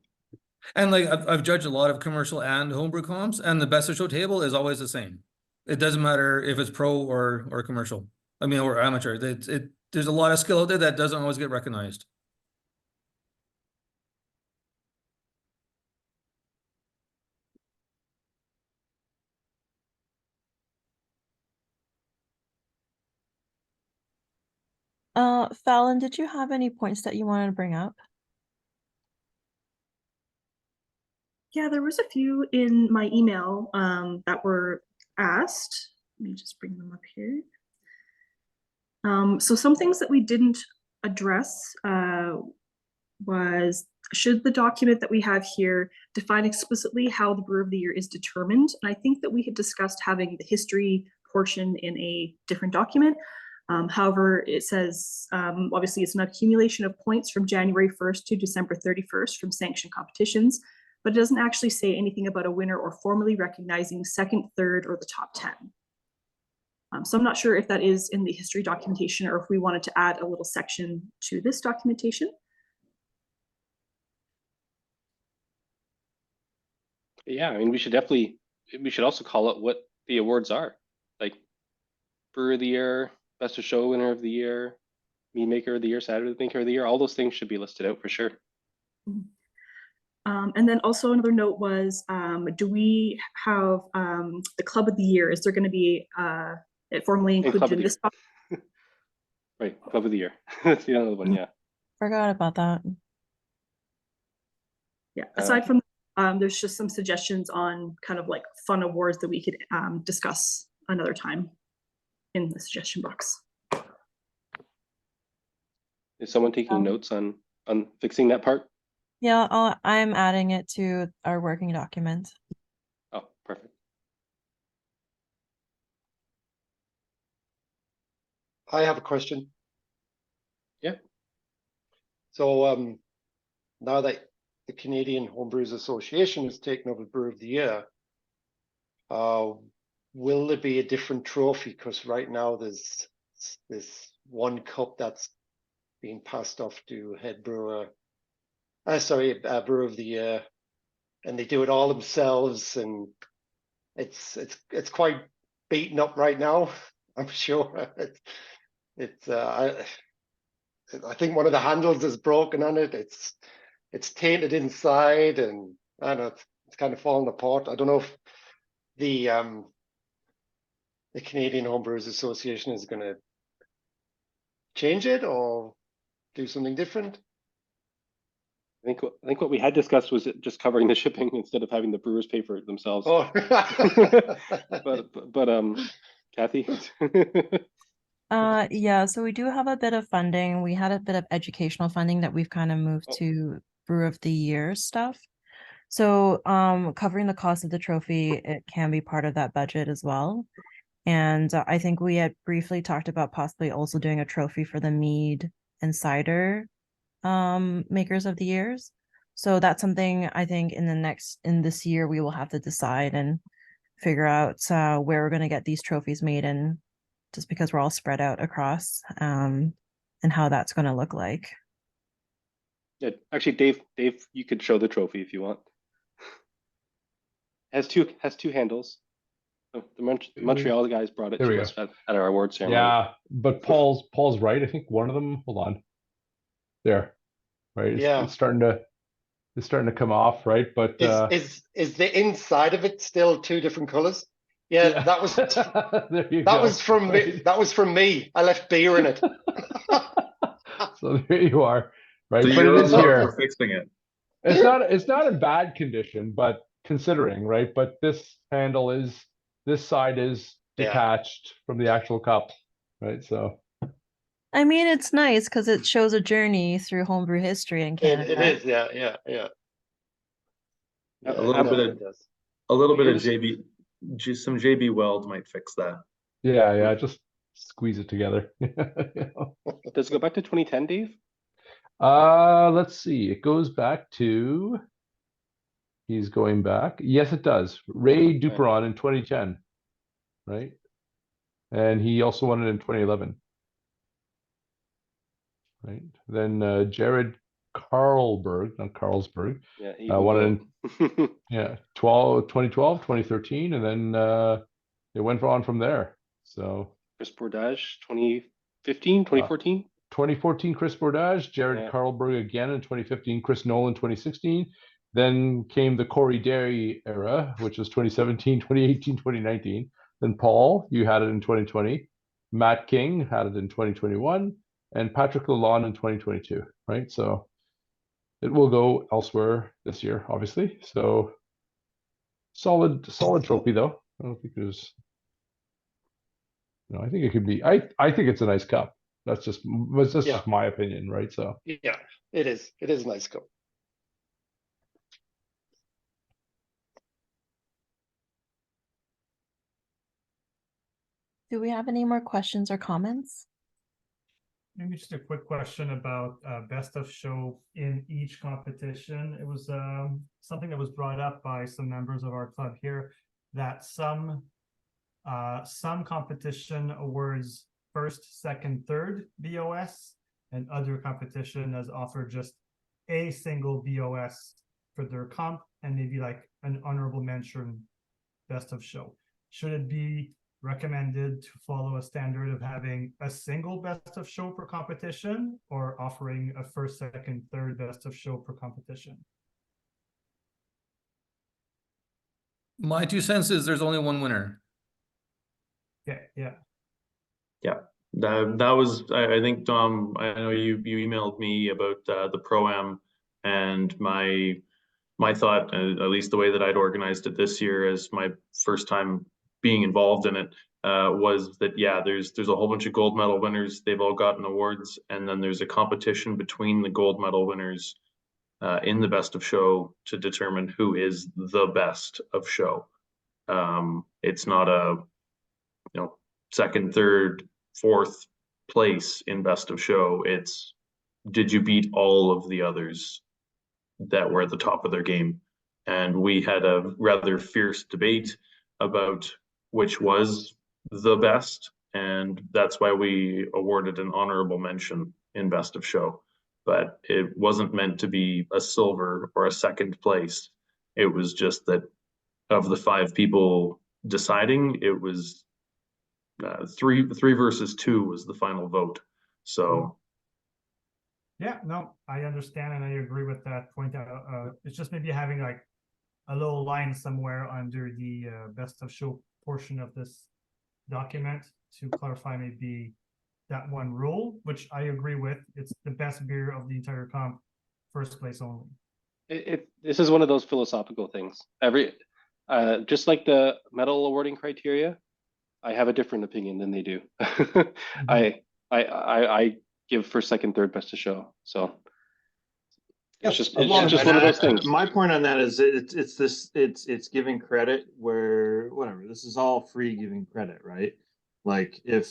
And like I've judged a lot of commercial and homebrew comps, and the best of show table is always the same. It doesn't matter if it's pro or commercial. I mean, or amateur. There's a lot of skill out there that doesn't always get recognized. Fallon, did you have any points that you wanted to bring up? Yeah, there was a few in my email that were asked. Let me just bring them up here. So some things that we didn't address was, should the document that we have here define explicitly how the Brewer of the Year is determined? And I think that we had discussed having the history portion in a different document. However, it says, obviously it's an accumulation of points from January 1st to December 31st from sanctioned competitions, but it doesn't actually say anything about a winner or formally recognizing second, third, or the top 10. So I'm not sure if that is in the history documentation or if we wanted to add a little section to this documentation. Yeah, I mean, we should also call it what the awards are, like Brewer of the Year, Best of Show Winner of the Year, Mead Maker of the Year, Cider Maker of the Year. All those things should be listed out for sure. And then also another note was, do we have the Club of the Year? Is there going to be it formally included in this? Right, Club of the Year. That's the other one, yeah. Forgot about that. Yeah, aside from there's just some suggestions on kind of like fun awards that we could discuss another time in the suggestion box. Is someone taking notes on fixing that part? Yeah, I'm adding it to our working document. Oh, perfect. I have a question. Yeah. So now that the Canadian Homebrewers Association has taken over Brewer of the Year, will there be a different trophy? Because right now there's this one cup that's being passed off to head brewer. Brewer of the Year, and they do it all themselves, and it's quite beaten up right now. I'm sure. I think one of the handles is broken on it. It's tainted inside, and I don't know, it's kind of falling apart. I don't know if the Canadian Homebrewers Association is going to change it or do something different. I think what we had discussed was just covering the shipping instead of having the brewers pay for it themselves. Oh, but Kathy. Yeah, so we do have a bit of funding. We had a bit of educational funding that we've kind of moved to Brewer of the Year stuff. So covering the cost of the trophy, it can be part of that budget as well. And I think we had briefly talked about possibly also doing a trophy for the mead and cider makers of the years. So that's something I think in this year we will have to decide and figure out where we're going to get these trophies made, and just because we're all spread out across and how that's going to look like. Yeah, actually, Dave, you could show the trophy if you want. Has two handles. Oh, the Montreal guys brought it to us at our awards ceremony. Yeah, but Paul's right. I think one of them. Hold on. There, right? It's starting to come off, right? But is the inside of it still two different colors? Yeah, that was from me. That was from me. I left beer in it. So there you are, right? So but it is here. For fixing it. It's not in bad condition, but considering, right? But this side is detached from the actual cup, right? So I mean, it's nice because it shows a journey through homebrew history in Canada. It is, yeah. A little bit of some JB Weld might fix that. Yeah, just squeeze it together. Does it go back to 2010, Dave? Let's see. It goes back to. He's going back. Yes, it does. Ray Duperon in 2010, right? And he also won it in 2011. Right. Then Jared Carlsberg, not Carlsberg. Yeah. Won even in yeah 2012, 2013, and then it went on from there. So Chris Bordage, 2015, 2014. 2014, Chris Bordage, Jared Yeah. Carlberg again in 2015, Chris Nolan 2016. Then came the Corey Derry era, which was 2017, 2018, 2019. Then Paul, you had it in 2020. Matt King had it in 2021, and Patrick Lalonde in 2022. Right, so it will go elsewhere this year, obviously. So solid trophy though. I don't think there's. I think it could be. I think it's a nice cup. That's just my opinion, right? So Yeah, it is. It is a nice cup. Do we have any more questions or comments? Maybe just a quick question about best of show in each competition. It was something that was brought up by some members of our club here, that some competition awards first, second, third BOS, and other competition has offered just a single BOS for their comp, and maybe like an honorable mention best of show. Should it be recommended to follow a standard of having a single best of show per competition, or offering a first, second, third best of show per competition? My 2 cents is there's only one winner. Okay, yeah. That was, I think, Tom, I know you emailed me about the Pro-Am, and my thought, at least the way that I'd organized it this year as my first time being involved in it, was that, yeah, there's a whole bunch of gold medal winners. They've all gotten awards, and then there's a competition between the gold medal winners in the best of show to determine who is the best of show. It's not a, second, third, fourth place in best of show. It's, did you beat all of the others that were at the top of their game? And we had a rather fierce debate about which was the best, and that's why we awarded an honorable mention in best of show. But it wasn't meant to be a silver or a second place. It was just that of the 5 people deciding, it was 3 versus 2 was the final vote. So Yeah, no, I understand and I agree with that point. It's just maybe having like a little line somewhere under the best of show portion of this document to clarify maybe that one rule, which I agree with. It's the best beer of the entire comp, first place only. This is one of those philosophical things. Just like the medal awarding criteria, I have a different opinion than they do. I give first, second, third best of show. So it's just one of those things. My point on that is it's giving credit where whatever. This is all free giving credit, right? Like if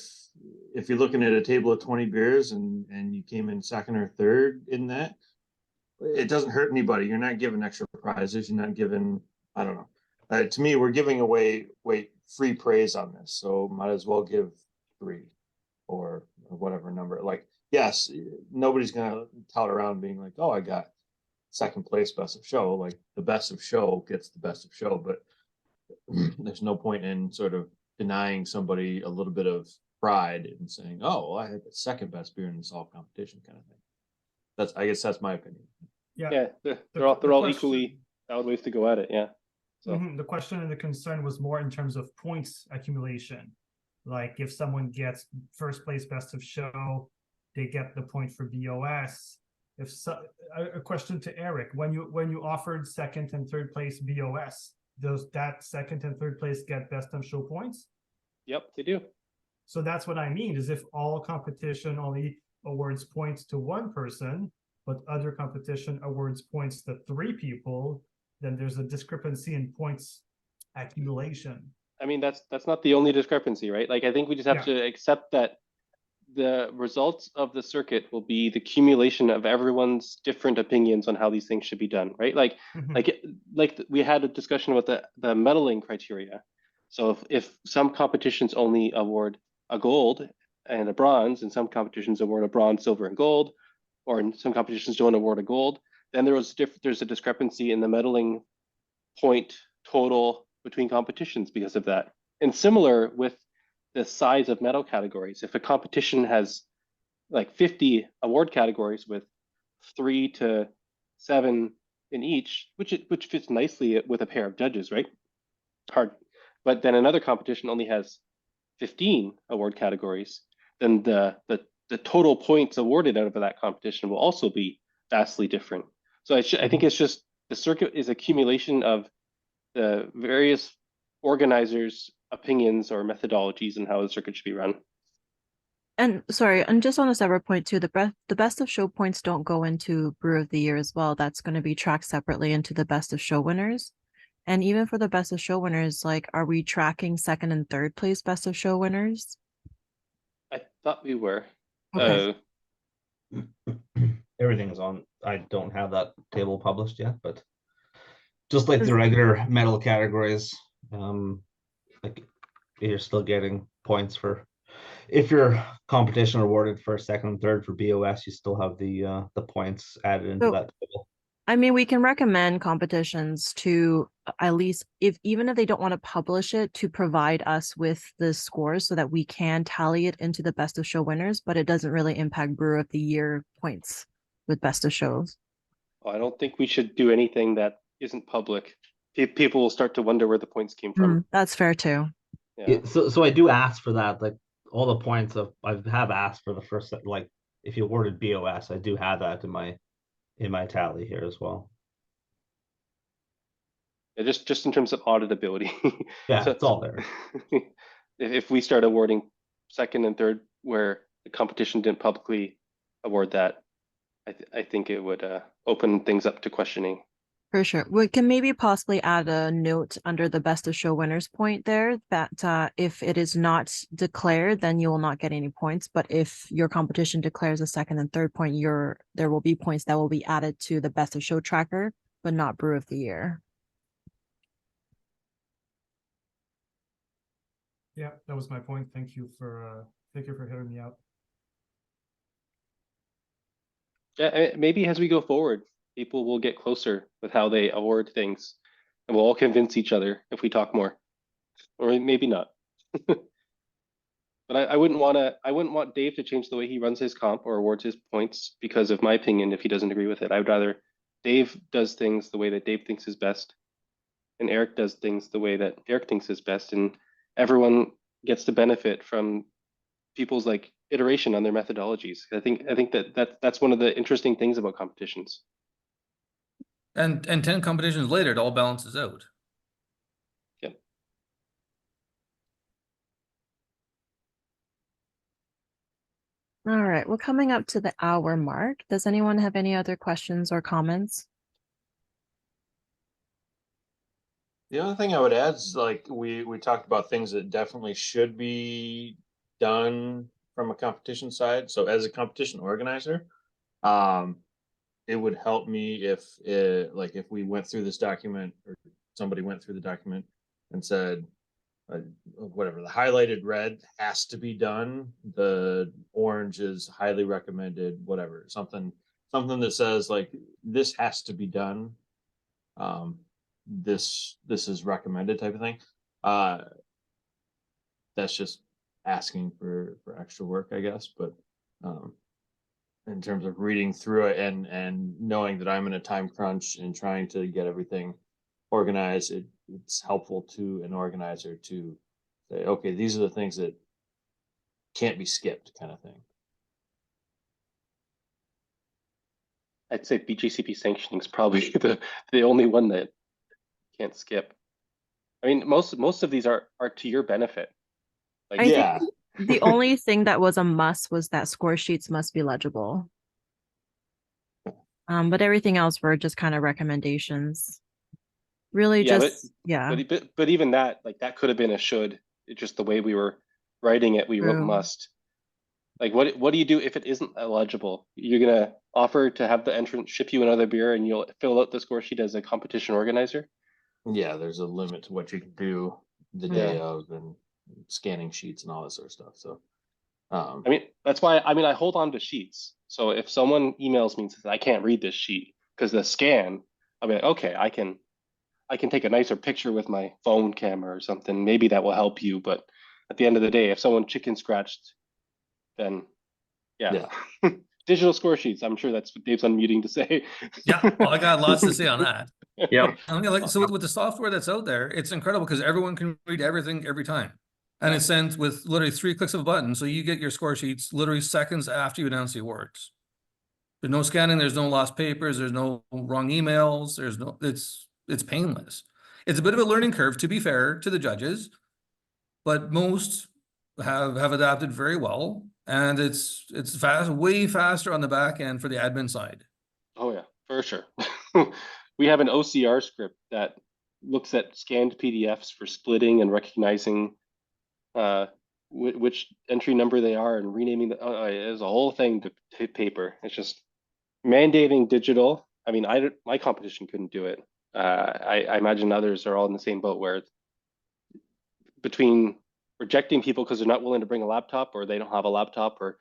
you're looking at a table of 20 beers and you came in second or third in that, it doesn't hurt anybody. You're not giving extra prizes. You're not giving, I don't know. To me, we're giving away free praise on this, so might as well give 3 or whatever number. Like, yes, nobody's gonna tout around being like, oh, I got second place best of show. Like the best of show gets the best of show, but there's no point in sort of denying somebody a little bit of pride and saying, oh, well, I had the second best beer in this all competition kind of thing. I guess that's my opinion. Yeah, they're all equally valid ways to go at it. Yeah. So the question and the concern was more in terms of points accumulation. Like if someone gets first place best of show, they get the point for BOS. A question to Eric, when you offered second and third place BOS, does that second and third place get best of show points? Yep, they do. So that's what I mean, is if all competition only awards points to one person, but other competition awards points to 3 people, then there's a discrepancy in points accumulation. I mean, that's not the only discrepancy, right? Like, I think we just have to accept that the results of the circuit will be the accumulation of everyone's different opinions on how these things should be done, right? Like we had a discussion about the medaling criteria. So if some competitions only award a gold and a bronze, and some competitions award a bronze, silver, and gold, or in some competitions don't award a gold, then there's a discrepancy in the medaling point total between competitions because of that. And similar with the size of medal categories. If a competition has like 50 award categories with 3 to 7 in each, which fits nicely with a pair of judges, right? Hard. But then another competition only has 15 award categories, then the total points awarded out of that competition will also be vastly different. So I think it's just the circuit is accumulation of the various organizers' opinions or methodologies and how the circuit should be run. And sorry, and just on a separate point too, the best of show points don't go into brew of the year as well. That's going to be tracked separately into the best of show winners. And even for the best of show winners, like, are we tracking second and third place best of show winners? I thought we were. Okay. Everything is on. I don't have that table published yet, but just like the regular medal categories, like you're still getting points for if your competition awarded for second and third for BOS, you still have the points added into So, that table. I mean, we can recommend competitions to at least, even if they don't want to publish it, to provide us with the scores so that we can tally it into the best of show winners, but it doesn't really impact brewer of the year points with best of shows. I don't think we should do anything that isn't public. People will start to wonder where the points came from. That's fair too. Yeah. So I do ask for that, like all the points I have asked for the first, like if you awarded BOS, I do have that in my tally here as well. Yeah, just in terms of auditability. Yeah, So, it's all there. if we start awarding second and third where the competition didn't publicly award that, I think it would open things up to questioning. For sure. We can maybe possibly add a note under the best of show winners point there that if it is not declared, then you will not get any points. But if your competition declares a second and third point, there will be points that will be added to the best of show tracker, but not brew of the year. Yeah, that was my point. Thank you for hearing me out. Yeah, maybe as we go forward, people will get closer with how they award things, and we'll all convince each other if we talk more, or maybe not. But I wouldn't want Dave to change the way he runs his comp or awards his points because of my opinion if he doesn't agree with it. I would rather Dave does things the way that Dave thinks is best, and Eric does things the way that Eric thinks is best, and everyone gets to benefit from people's like iteration on their methodologies. I think that's one of the interesting things about competitions. And 10 competitions later, it all balances out. Yep. All right, we're coming up to the hour mark. Does anyone have any other questions or comments? The other thing I would add is like we talked about things that definitely should be done from a competition side. So as a competition organizer, it would help me if we went through this document or somebody went through the document and said whatever, the highlighted red has to be done, the orange is highly recommended, whatever, something that says like this has to be done. This is recommended type of thing. That's just asking for extra work, I guess. But in terms of reading through it and knowing that I'm in a time crunch and trying to get everything organized, it's helpful to an organizer to say, okay, these are the things that can't be skipped, kind of thing. I'd say BJCP sanctioning is probably the only one that can't skip. I mean, most of these are to your benefit. Like, I think the only thing that was a must was that score sheets must be legible. But everything else were just kind of recommendations. Really, But even that, like that could have been a should. It's just the way we were writing it, we wrote must. Like, what do you do if it isn't eligible? You're gonna offer to have the entrant ship you another beer, and you'll fill out the score sheet as a competition organizer. Yeah, there's a limit to what you can do the day of, and scanning sheets and all that sort of stuff. So I mean, that's why, I mean, I hold on to sheets. So if someone emails me and says, I can't read this sheet because the scan, I'll be like, okay, I can take a nicer picture with my phone camera or something. Maybe that will help you. But at the end of the day, if someone chicken scratched, then yeah. Digital score sheets. I'm sure that's what Dave's unmuting to say. Yeah, well, I got lots to say on that. Yeah. I mean, like, so with the software that's out there, it's incredible because everyone can read everything every time. And it's sent with literally 3 clicks of a button. So you get your score sheets literally seconds after you announce the awards. There's no scanning, there's no lost papers, there's no wrong emails, there's no, it's painless. It's a bit of a learning curve, to be fair to the judges, but most have adapted very well. And it's fast, way faster on the back end for the admin side. Oh yeah, for sure. We have an OCR script that looks at scanned PDFs for splitting and recognizing which entry number they are and renaming the. There's a whole thing to paper. It's just mandating digital. I mean, my competition couldn't do it. I imagine others are all in the same boat where it's between rejecting people because they're not willing to bring a laptop or they don't have a laptop or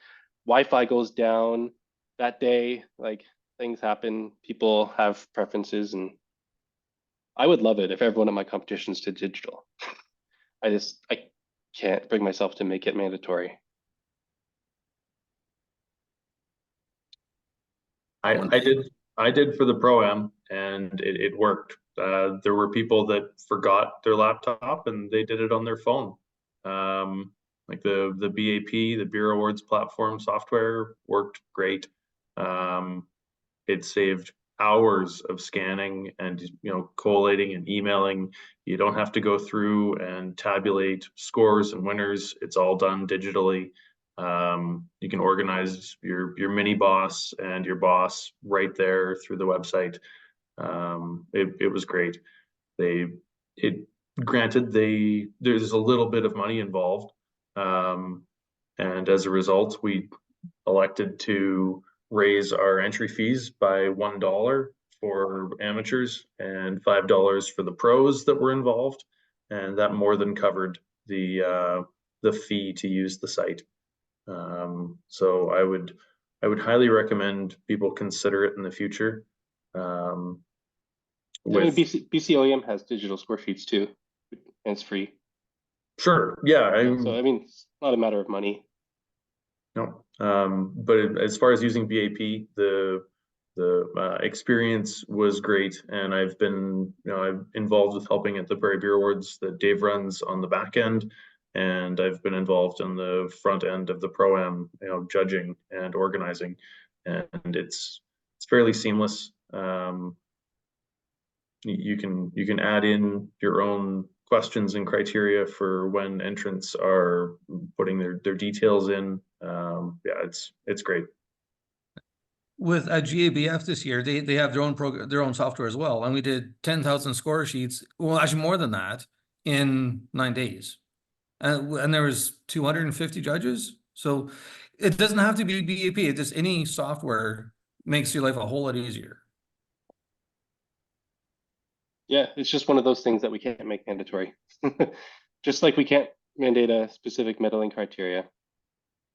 Wi-Fi goes down that day. Like things happen, people have preferences, and I would love it if everyone at my competitions did digital. I can't bring myself to make it mandatory. I did for the Pro-Am and it worked. There were people that forgot their laptop and they did it on their phone. Like the BAP, the Beer Awards platform software worked great. It saved hours of scanning and collating and emailing. You don't have to go through and tabulate scores and winners. It's all done digitally. You can organize your mini boss and your boss right there through the website. It was great. Granted, there's a little bit of money involved, and as a result, we elected to raise our entry fees by $1 for amateurs and $5 for the pros that were involved, and that more than covered the fee to use the site. So I would highly recommend people consider it in the future. I mean, BCOEM has digital score sheets too, and it's free. Sure, yeah. So I mean, it's not a matter of money. No, but as far as using BAP, the experience was great, and I've been I'm involved with helping at the Prairie Beer Awards that Dave runs on the back end, and I've been involved on the front end of the Pro-Am, judging and organizing, and it's fairly seamless. You can add in your own questions and criteria for when entrants are putting their details in. Yeah, it's great. With GABF this year, they have their own software as well, and we did 10,000 score sheets. Well, actually more than that in 9 days, and there was 250 judges. So it doesn't have to be BAP. It just any software makes your life a whole lot easier. Yeah, it's just one of those things that we can't make mandatory. Just like we can't mandate a specific medaling criteria.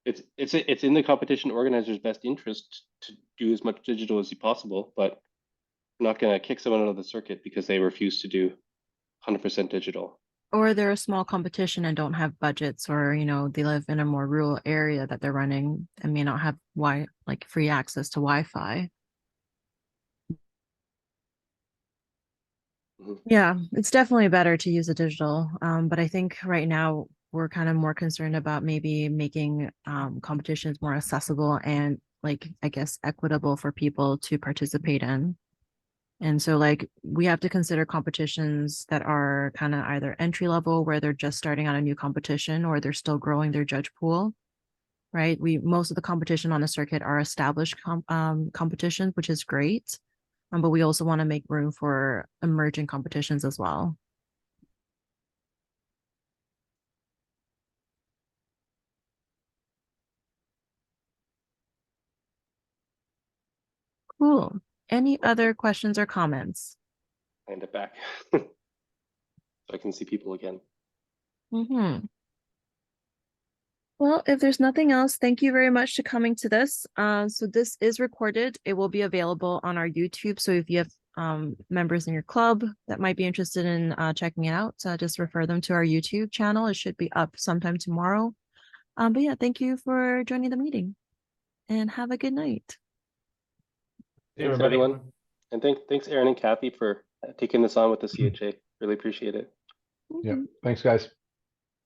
It's in the competition organizer's best interest to do as much digital as possible, but we're not going to kick someone out of the circuit because they refuse to do 100% digital. Or they're a small competition and don't have budgets, or they live in a more rural area that they're running and may not have free access to Wi-Fi. Yeah, it's definitely better to use a digital, but I think right now we're kind of more concerned about maybe making competitions more accessible and I guess equitable for people to participate in. And so we have to consider competitions that are kind of either entry level where they're just starting on a new competition, or they're still growing their judge pool, right? Most of the competition on the circuit are established competitions, which is great. But we also want to make room for emerging competitions as well. Cool. Any other questions or comments? Hand it back so I can see people again. Well, if there's nothing else, thank you very much to coming to this. So this is recorded. It will be available on our YouTube. So if you have members in your club that might be interested in checking it out, just refer them to our YouTube channel. It should be up sometime tomorrow. But yeah, thank you for joining the meeting and have a good night. Hey, Thanks, everybody. everyone. And thanks, Aaron and Kathy, for taking this on with the CHA. Really appreciate it. Yeah, thanks, guys.